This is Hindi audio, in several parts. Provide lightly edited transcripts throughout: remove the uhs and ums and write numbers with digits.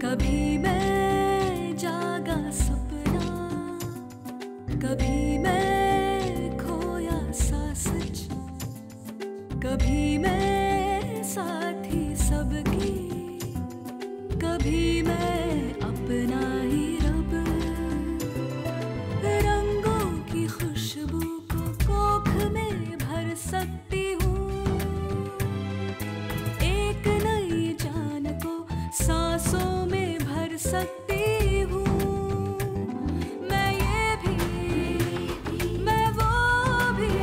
कभी मैं जागा सपना, कभी मैं खोया सा सच, कभी मैं साथी सबकी, कभी मैं अपना ही रब। रंगों की खुशबू को कोख में भर सकती हूँ, एक नई जान को सांसों में भर सकती हूँ। मैं ये भी, मैं वो भी,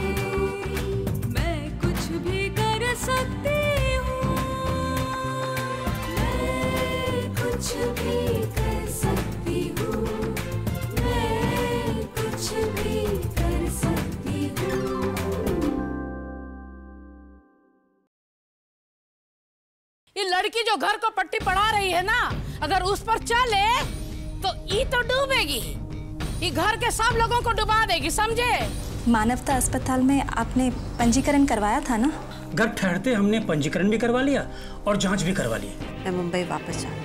मैं कुछ भी कर सकती हूँ। मैं कुछ भी कर सकती हूँ, मैं कुछ भी कर सकती हूँ। ये लड़की जो घर को पट्टी पढ़ा रही है ना, अगर उस पर चले तो ये तो डूबेगी, ये घर के सब लोगों को डुबा देगी, समझे? मानवता अस्पताल में आपने पंजीकरण करवाया था ना? घर ठहरते हमने पंजीकरण भी करवा लिया और जांच भी करवा ली। मैं मुंबई वापस जाऊँ,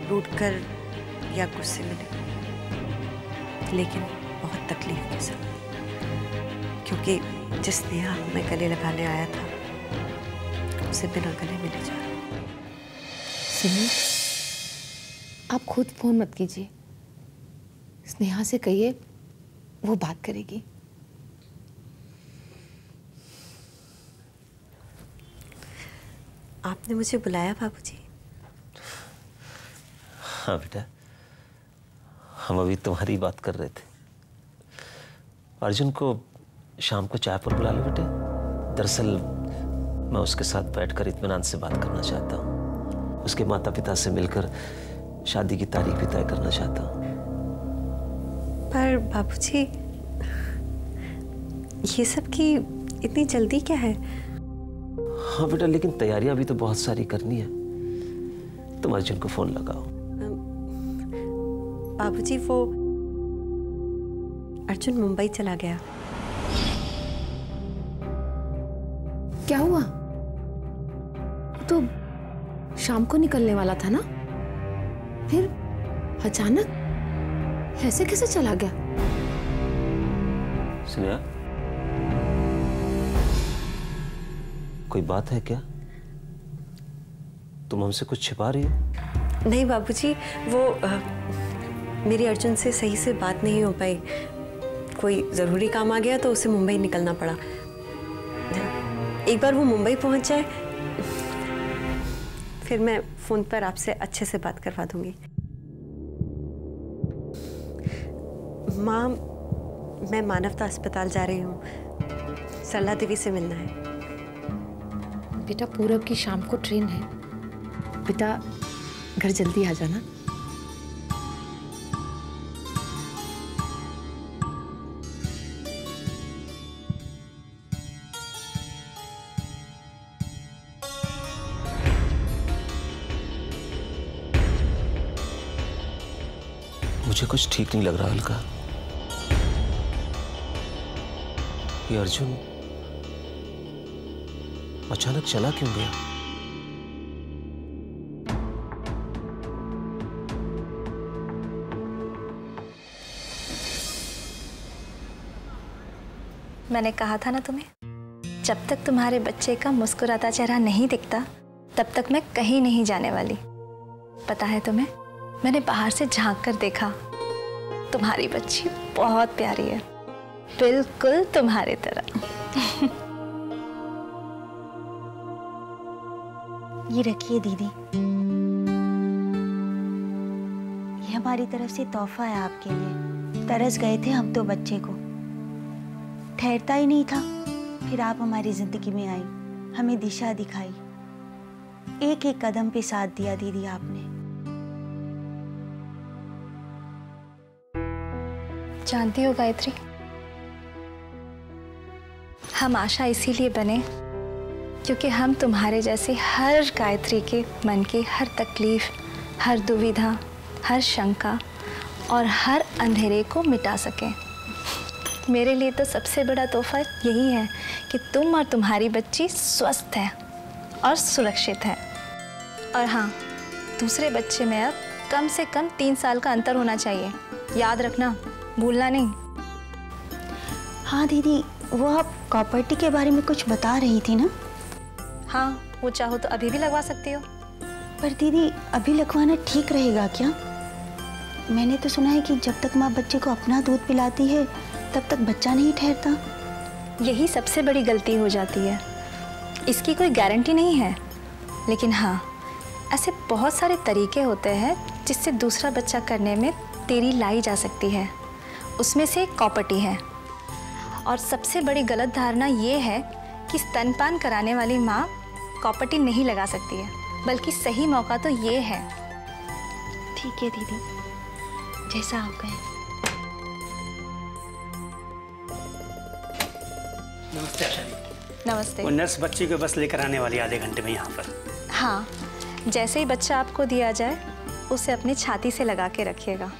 रूट कर या कुछ से मिले, लेकिन बहुत तकलीफ के साथ, क्योंकि जिस नेहा मैं गले लगाने आया था उसे बिना गले मिले जा रहा। सुनिए, आप खुद फोन मत कीजिए, स्नेहा से कहिए, वो बात करेगी। आपने मुझे बुलाया बाबूजी? हाँ बेटा, हम अभी तुम्हारी बात कर रहे थे। अर्जुन को शाम को चाय पर बुला लो बेटे। दरअसल मैं उसके साथ बैठकर इत्मीनान से बात करना चाहता हूँ, उसके माता पिता से मिलकर शादी की तारीख भी तय करना चाहता हूँ। पर बाबूजी, ये सब की इतनी जल्दी क्या है? हाँ बेटा, लेकिन तैयारियां भी तो बहुत सारी करनी है। तुम अर्जुन को फोन लगाओ। बाबूजी, वो अर्जुन मुंबई चला गया। क्या हुआ? तो शाम को निकलने वाला था ना, फिर अचानक ऐसे कैसे चला गया? स्नेहा, कोई बात है क्या? तुम हमसे कुछ छिपा रही हो? नहीं बाबूजी, वो मेरी अर्जुन से सही से बात नहीं हो पाई। कोई ज़रूरी काम आ गया तो उसे मुंबई निकलना पड़ा। एक बार वो मुंबई पहुंच जाए, फिर मैं फ़ोन पर आपसे अच्छे से बात करवा दूंगी। माँ, मैं मानवता अस्पताल जा रही हूँ, सरला देवी से मिलना है। बेटा, पूरब की शाम को ट्रेन है, बेटा घर जल्दी आ जाना। मुझे कुछ ठीक नहीं लग रहा अलका। ये अर्जुन अचानक चला क्यों गया? मैंने कहा था ना तुम्हें, जब तक तुम्हारे बच्चे का मुस्कुराता चेहरा नहीं दिखता तब तक मैं कहीं नहीं जाने वाली। पता है तुम्हें, मैंने बाहर से झांक कर देखा, तुम्हारी बच्ची बहुत प्यारी है, बिल्कुल तुम्हारे तरह। ये रखिए दीदी, ये हमारी तरफ से तोहफा है आपके लिए। तरस गए थे हम तो बच्चे को, ठहरता ही नहीं था, फिर आप हमारी जिंदगी में आई, हमें दिशा दिखाई, एक एक कदम पे साथ दिया दीदी आपने। जानती हो गायत्री, हम आशा इसीलिए बने क्योंकि हम तुम्हारे जैसे हर गायत्री के मन की हर तकलीफ, हर दुविधा, हर शंका और हर अंधेरे को मिटा सकें। मेरे लिए तो सबसे बड़ा तोहफा यही है कि तुम और तुम्हारी बच्ची स्वस्थ है और सुरक्षित है। और हाँ, दूसरे बच्चे में अब कम से कम 3 साल का अंतर होना चाहिए। याद रखना, भूलना नहीं। हाँ दीदी, वो आप प्रॉपर्टी के बारे में कुछ बता रही थी ना? हाँ, वो चाहो तो अभी भी लगवा सकती हो। पर दीदी, अभी लगवाना ठीक रहेगा क्या? मैंने तो सुना है कि जब तक माँ बच्चे को अपना दूध पिलाती है तब तक बच्चा नहीं ठहरता। यही सबसे बड़ी गलती हो जाती है। इसकी कोई गारंटी नहीं है, लेकिन हाँ, ऐसे बहुत सारे तरीके होते हैं जिससे दूसरा बच्चा करने में देरी लाई जा सकती है। उसमें से एक कॉपर्टी है। और सबसे बड़ी गलत धारणा ये है कि स्तनपान कराने वाली माँ कॉपर्टी नहीं लगा सकती है, बल्कि सही मौका तो ये है। ठीक है दीदी, जैसा आप कहें। नमस्ते आशा जी। नमस्ते। वो नर्स बच्ची को बस लेकर आने वाली आधे घंटे में यहाँ पर। हाँ, जैसे ही बच्चा आपको दिया जाए उसे अपनी छाती से लगा के रखिएगा।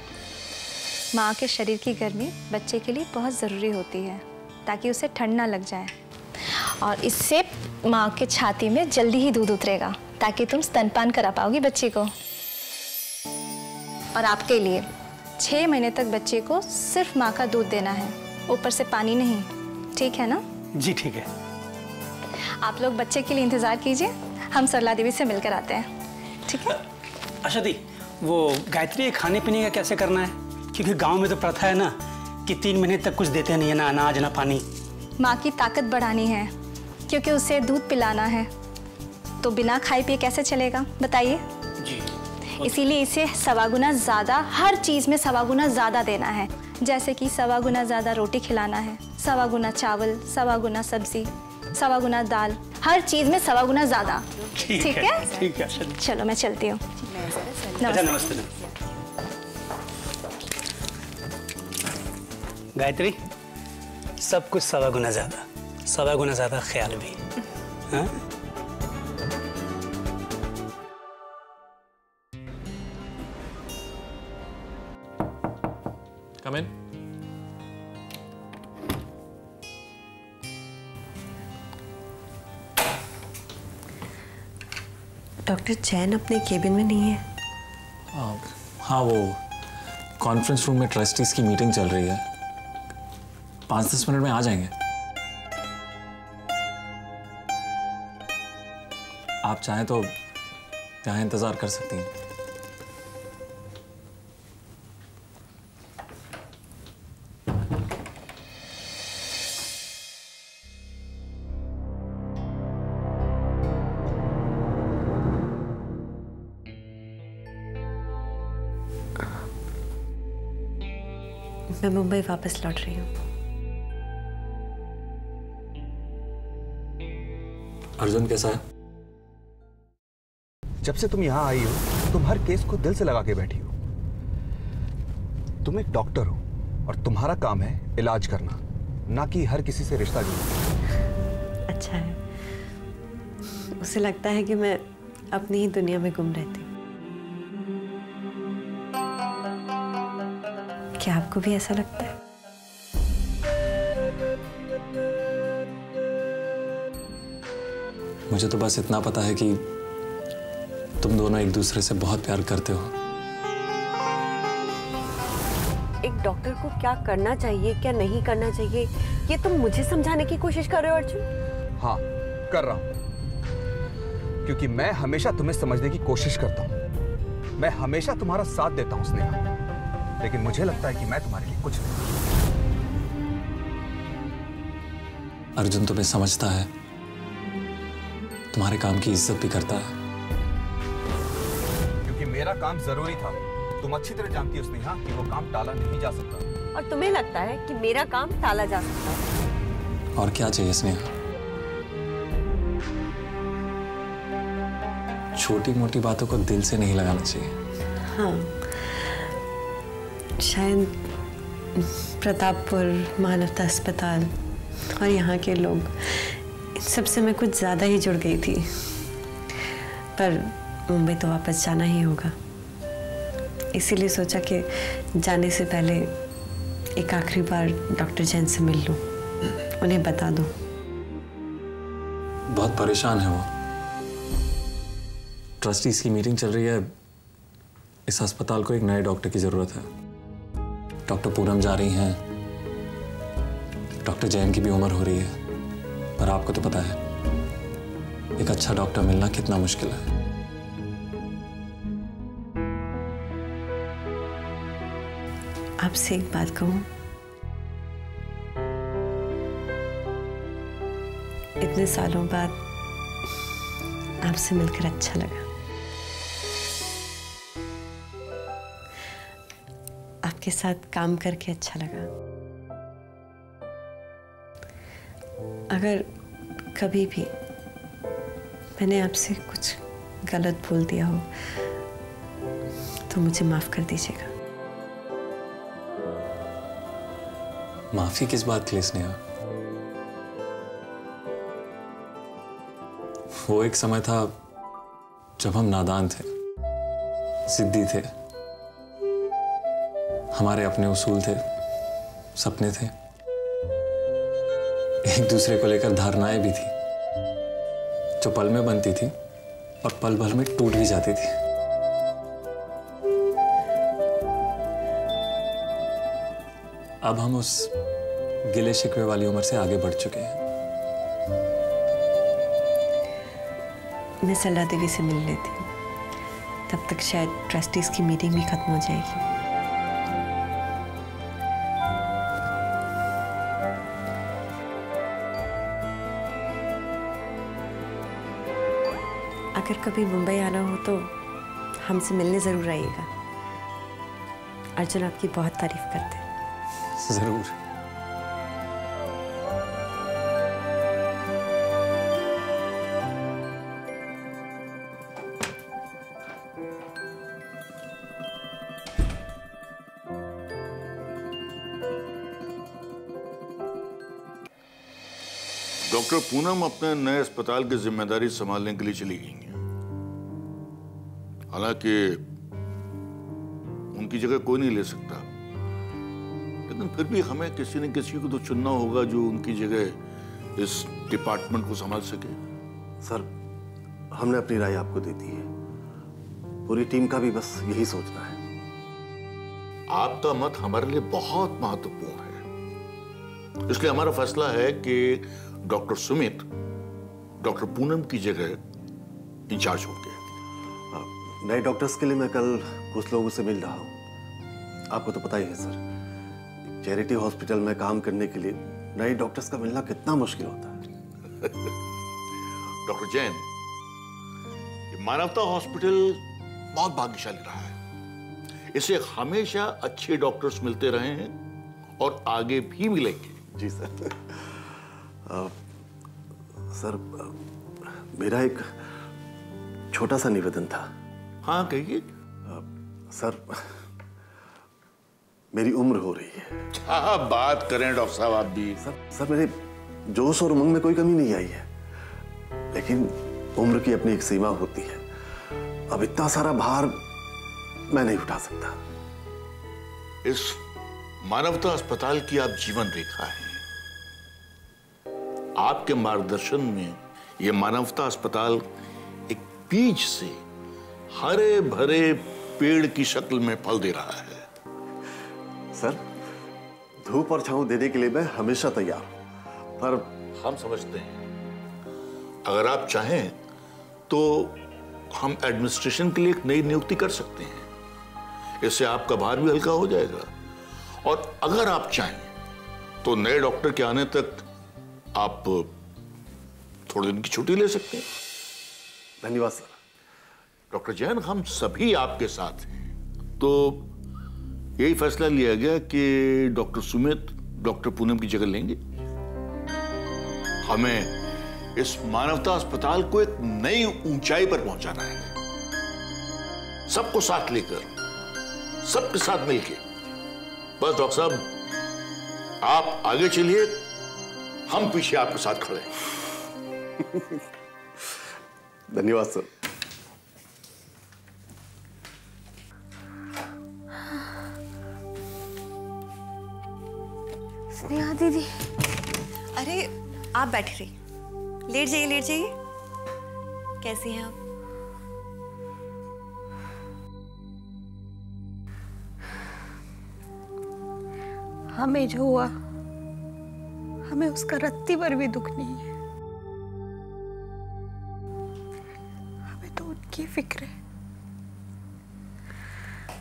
माँ के शरीर की गर्मी बच्चे के लिए बहुत ज़रूरी होती है ताकि उसे ठंड ना लग जाए, और इससे माँ के छाती में जल्दी ही दूध उतरेगा ताकि तुम स्तनपान करा पाओगी बच्चे को। और आपके लिए 6 महीने तक बच्चे को सिर्फ माँ का दूध देना है, ऊपर से पानी नहीं। ठीक है ना? जी ठीक है। आप लोग बच्चे के लिए इंतज़ार कीजिए, हम सरला देवी से मिलकर आते हैं। ठीक है? आशा दी, वो गायत्री खाने पीने का कैसे करना है? क्योंकि गांव में तो प्रथा है ना कि 3 महीने तक कुछ देते नहीं है, ना अनाज ना पानी। माँ की ताकत बढ़ानी है क्योंकि उसे दूध पिलाना है, तो बिना खाए पिए कैसे चलेगा बताइए? जी। इसीलिए इसे 1.25 गुना ज़्यादा, हर चीज़ में 1.25 गुना ज़्यादा देना है। जैसे कि 1.25 गुना ज़्यादा रोटी खिलाना है, 1.25 गुना चावल, 1.25 गुना सब्जी, 1.25 गुना दाल, हर चीज़ में 1.25 गुना ज़्यादा। ठीक है? ठीक है। चलो मैं चलती हूँ। नमस्ते। गायत्री, सब कुछ 1.25 गुना ज़्यादा, 1.25 गुना ज़्यादा ख्याल भी। हाँ? Come in. डॉक्टर चैन अपने केबिन में नहीं है? हाँ, वो कॉन्फ्रेंस रूम में ट्रस्टीज की मीटिंग चल रही है। 5-10 मिनट में आ जाएंगे। आप चाहें तो यहाँ इंतजार कर सकती हैं। मैं मुंबई वापस लौट रही हूँ। अर्जुन कैसा है? जब से तुम यहाँ आई हो तुम हर केस को दिल से लगा के बैठी हो। तुम एक डॉक्टर हो और तुम्हारा काम है इलाज करना, ना कि हर किसी से रिश्ता जोड़ना। अच्छा है, उसे लगता है कि मैं अपनी ही दुनिया में गुम रहती हूँ। क्या आपको भी ऐसा लगता है? मुझे तो बस इतना पता है कि तुम दोनों एक दूसरे से बहुत प्यार करते हो। एक डॉक्टर को क्या करना चाहिए, क्या नहीं करना चाहिए, ये तुम मुझे समझाने की कोशिश कर रहे हो अर्जुन? हाँ, कर रहा हूं, क्योंकि मैं हमेशा तुम्हें समझने की कोशिश करता हूं। मैं हमेशा तुम्हारा साथ देता हूं स्नेहा, लेकिन मुझे लगता है कि मैं तुम्हारे लिए कुछ नहीं। अर्जुन तुम्हें समझता है, तुम्हारे काम की इज्जत भी करता है। क्योंकि मेरा काम जरूरी था। तुम अच्छी तरह जानती हो स्नेहा कि वो काम टाला नहीं जा सकता। और तुम्हें लगता है कि मेरा काम टाला जा सकता है? और क्या चाहिए स्नेहा? छोटी मोटी बातों को दिल से नहीं लगाना चाहिए। हाँ, शायद प्रतापपुर, मानवता अस्पताल और यहाँ के लोग, इन सबसे मैं कुछ ज़्यादा ही जुड़ गई थी। पर मुंबई तो वापस जाना ही होगा, इसीलिए सोचा कि जाने से पहले एक आखिरी बार डॉक्टर जैन से मिल लूं, उन्हें बता दूं। बहुत परेशान है वो। ट्रस्टीज की मीटिंग चल रही है। इस अस्पताल को एक नए डॉक्टर की जरूरत है। डॉक्टर पूनम जा रही हैं, डॉक्टर जैन की भी उम्र हो रही है, पर आपको तो पता है एक अच्छा डॉक्टर मिलना कितना मुश्किल है। आपसे एक बात कहूं, इतने सालों बाद आपसे मिलकर अच्छा लगा। आपके साथ काम करके अच्छा लगा। अगर कभी भी मैंने आपसे कुछ गलत बोल दिया हो तो मुझे माफ कर दीजिएगा। माफी किस बात के लिए स्नेहा? वो एक समय था जब हम नादान थे, जिद्दी थे, हमारे अपने उसूल थे, सपने थे, एक दूसरे को लेकर धारणाएं भी थी जो पल में बनती थी और पल भर में टूट भी जाती थी। अब हम उस गिले शिकवे वाली उम्र से आगे बढ़ चुके हैं। मैं सलाह देवी से मिल लेती हूँ, तब तक शायद ट्रस्टीज की मीटिंग भी खत्म हो जाएगी। अगर कभी मुंबई आना हो तो हमसे मिलने जरूर आइएगा। अर्जुन आपकी बहुत तारीफ करते हैं। जरूर। डॉक्टर पूनम अपने नए अस्पताल की जिम्मेदारी संभालने के लिए चली गई हैं। हालांकि उनकी जगह कोई नहीं ले सकता, लेकिन फिर भी हमें किसी न किसी को तो चुनना होगा जो उनकी जगह इस डिपार्टमेंट को संभाल सके। सर, हमने अपनी राय आपको दे दी है। पूरी टीम का भी बस यही सोचना है। आपका मत हमारे लिए बहुत महत्वपूर्ण है, इसलिए हमारा फैसला है कि डॉक्टर सुमित डॉक्टर पूनम की जगह इंचार्ज होंगे। नए डॉक्टर्स के लिए मैं कल कुछ लोगों से मिल रहा हूँ। आपको तो पता ही है सर, चैरिटी हॉस्पिटल में काम करने के लिए नए डॉक्टर्स का मिलना कितना मुश्किल होता है। डॉक्टर जैन, ये मानवता हॉस्पिटल बहुत भाग्यशाली रहा है। इसे हमेशा अच्छे डॉक्टर्स मिलते रहे हैं और आगे भी मिलेंगे। जी सर। सर, मेरा एक छोटा सा निवेदन था। हाँ कहिए। सर, मेरी उम्र हो रही है। क्या बात करें डॉक्टर साहब आप भी। सर मेरे जोश और उमंग में कोई कमी नहीं आई है, लेकिन उम्र की अपनी एक सीमा होती है। अब इतना सारा भार मैं नहीं उठा सकता। इस मानवता अस्पताल की आप जीवन रेखा है। आपके मार्गदर्शन में यह मानवता अस्पताल एक बीज से हरे भरे पेड़ की शक्ल में फल दे रहा है। सर, धूप और छांव देने के लिए मैं हमेशा तैयार हूं, पर हम समझते हैं अगर आप चाहें तो हम एडमिनिस्ट्रेशन के लिए एक नई नियुक्ति कर सकते हैं। इससे आपका भार भी हल्का हो जाएगा, और अगर आप चाहें तो नए डॉक्टर के आने तक आप थोड़े दिन की छुट्टी ले सकते हैं। धन्यवाद सर। डॉक्टर जैन, हम सभी आपके साथ हैं, तो यही फैसला लिया गया कि डॉक्टर सुमित डॉक्टर पूनम की जगह लेंगे। हमें इस मानवता अस्पताल को एक नई ऊंचाई पर पहुंचाना है, सबको साथ लेकर, सबके साथ मिलके। बस डॉक्टर साहब, आप आगे चलिए, हम पीछे आपके साथ खड़े हैं। धन्यवाद सर। अरे आप बैठे रहिए, लेट जाइए लेट जाइए। कैसी हैं आप? हमें जो हुआ, हमें उसका रत्ती भर भी दुख नहीं है। हमें तो उनकी फिक्र है।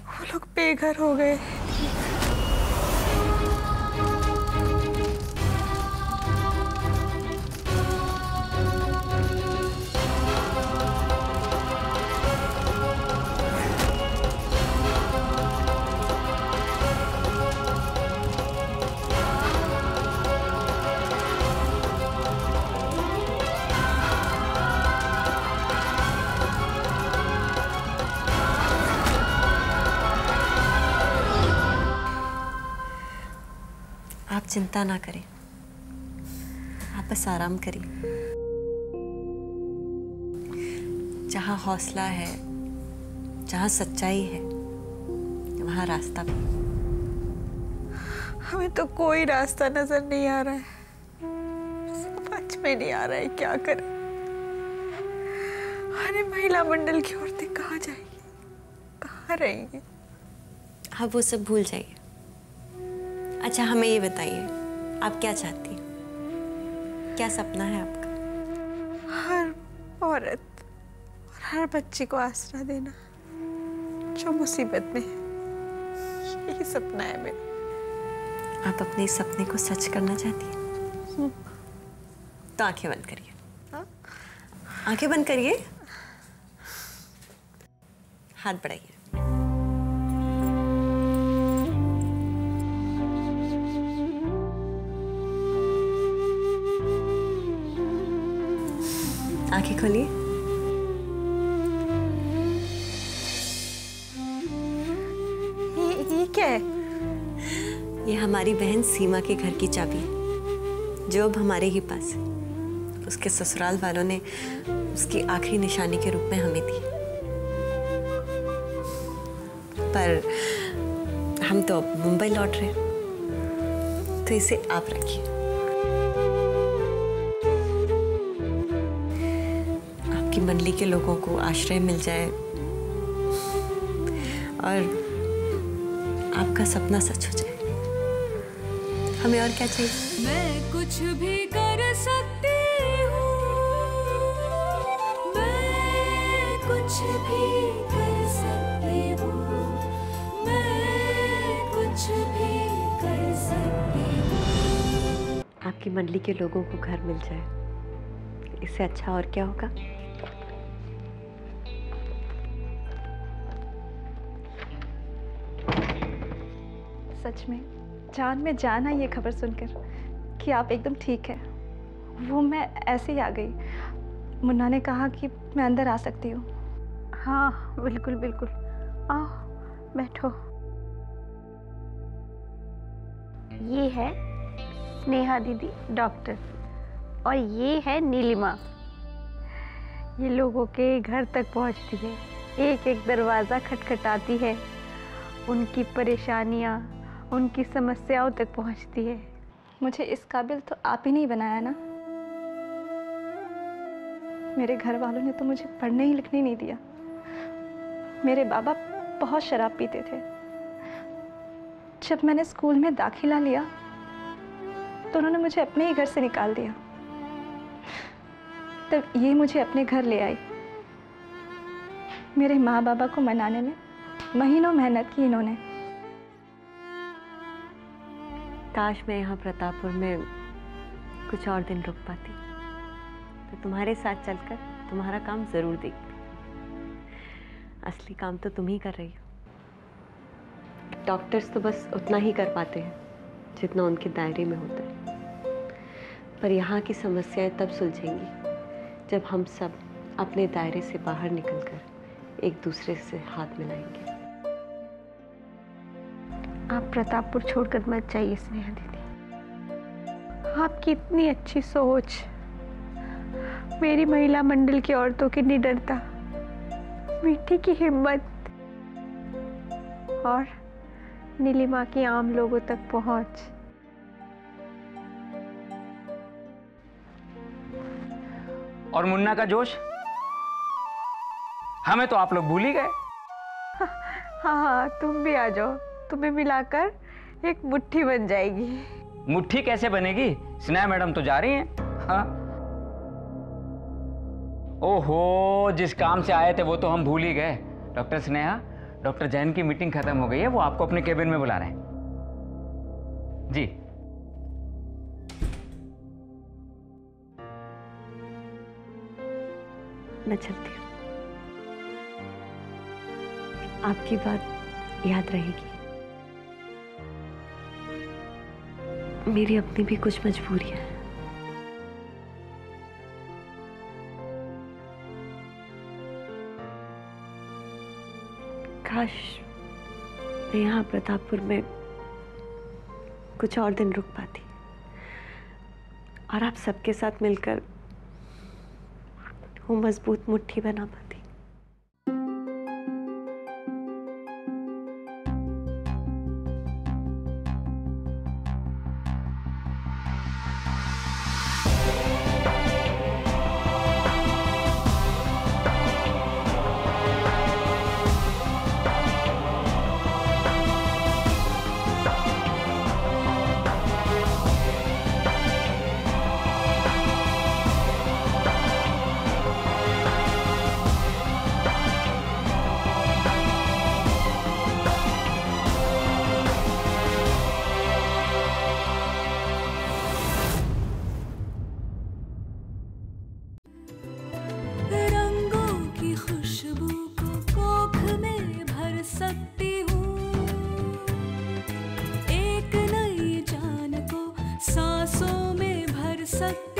वो लोग बेघर हो गए। आप चिंता ना करें, आप बस आराम करिए। जहाँ हौसला है, जहाँ सच्चाई है, वहाँ रास्ता भी। हमें तो कोई रास्ता नजर नहीं आ रहा है, समझ में नहीं आ रहा है क्या करें। अरे महिला मंडल की औरतें कहाँ जाएंगी, कहाँ रहेंगी? आप वो सब भूल जाइए। अच्छा हमें ये बताइए, आप क्या चाहती हैं? क्या सपना है आपका? हर औरत और हर बच्चे को आसरा देना जो मुसीबत में है, यही सपना है मेरा। आप अपने इस सपने को सच करना चाहती हैं? तो आंखें बंद करिए। आंखें बंद करिए, हाथ बढ़ाइए। आंखें खोलिए। ये क्या है? ये हमारी बहन सीमा के घर की चाबी है, जो अब हमारे ही पास है। उसके ससुराल वालों ने उसकी आखिरी निशानी के रूप में हमें दी, पर हम तो अब मुंबई लौट रहे हैं, तो इसे आप रखिए। आपकी मंडली के लोगों को आश्रय मिल जाए और आपका सपना सच हो जाए। हमें और क्या चाहिए? मैं कुछ भी कर सकती हूँ, मैं कुछ भी कर सकती हूँ, मैं कुछ भी कर सकती हूँ। आपकी मंडली के लोगों को घर मिल जाए, इससे अच्छा और क्या होगा? सच में जान में जान आई ये खबर सुनकर कि आप एकदम ठीक है। वो मैं ऐसे ही आ गई। मुन्ना ने कहा कि मैं अंदर आ सकती हूँ। हाँ बिल्कुल बिल्कुल, आओ बैठो। ये है स्नेहा दीदी डॉक्टर, और ये है नीलिमा। ये लोगों के घर तक पहुंचती है, एक एक दरवाज़ा खटखटाती है, उनकी परेशानियाँ, उनकी समस्याओं तक पहुंचती है। मुझे इस काबिल तो आप ही नहीं बनाया ना। मेरे घर वालों ने तो मुझे पढ़ने ही लिखने नहीं दिया। मेरे बाबा बहुत शराब पीते थे। जब मैंने स्कूल में दाखिला लिया तो उन्होंने मुझे अपने ही घर से निकाल दिया। तब ये मुझे अपने घर ले आई। मेरे माँ बाबा को मनाने में महीनों मेहनत की इन्होंने। काश मैं यहाँ प्रतापपुर में कुछ और दिन रुक पाती, तो तुम्हारे साथ चलकर तुम्हारा काम जरूर देखती। असली काम तो तुम ही कर रही हो। डॉक्टर्स तो बस उतना ही कर पाते हैं जितना उनके दायरे में होता है, पर यहाँ की समस्याएं तब सुलझेंगी जब हम सब अपने दायरे से बाहर निकलकर एक दूसरे से हाथ मिलाएंगे। आप प्रतापपुर छोड़कर मत जाइए स्नेहा दीदी। आपकी इतनी अच्छी सोच, मेरी महिला मंडल की औरतों की निडरता, मिट्टी की हिम्मत और नीलिमा की आम लोगों तक पहुंच, और मुन्ना का जोश? हमें तो आप लोग भूल ही गए। हाँ हाँ, तुम भी आ जाओ, तुम्हें मिलाकर एक मुट्ठी बन जाएगी। मुट्ठी कैसे बनेगी? स्नेहा मैडम तो जा रही हैं। हाँ। ओहो, जिस काम से आए थे वो तो हम भूल ही गए। डॉक्टर स्नेहा, डॉक्टर जैन की मीटिंग खत्म हो गई है, वो आपको अपने केबिन में बुला रहे हैं। जी। मैं चलती हूँ। आपकी बात याद रहेगी। मेरी अपनी भी कुछ मजबूरियां हैं। काश मैं यहाँ प्रतापपुर में कुछ और दिन रुक पाती और आप सबके साथ मिलकर वो मजबूत मुट्ठी बना पाती। सकती हूँ एक नई जान को सांसों में भर सकती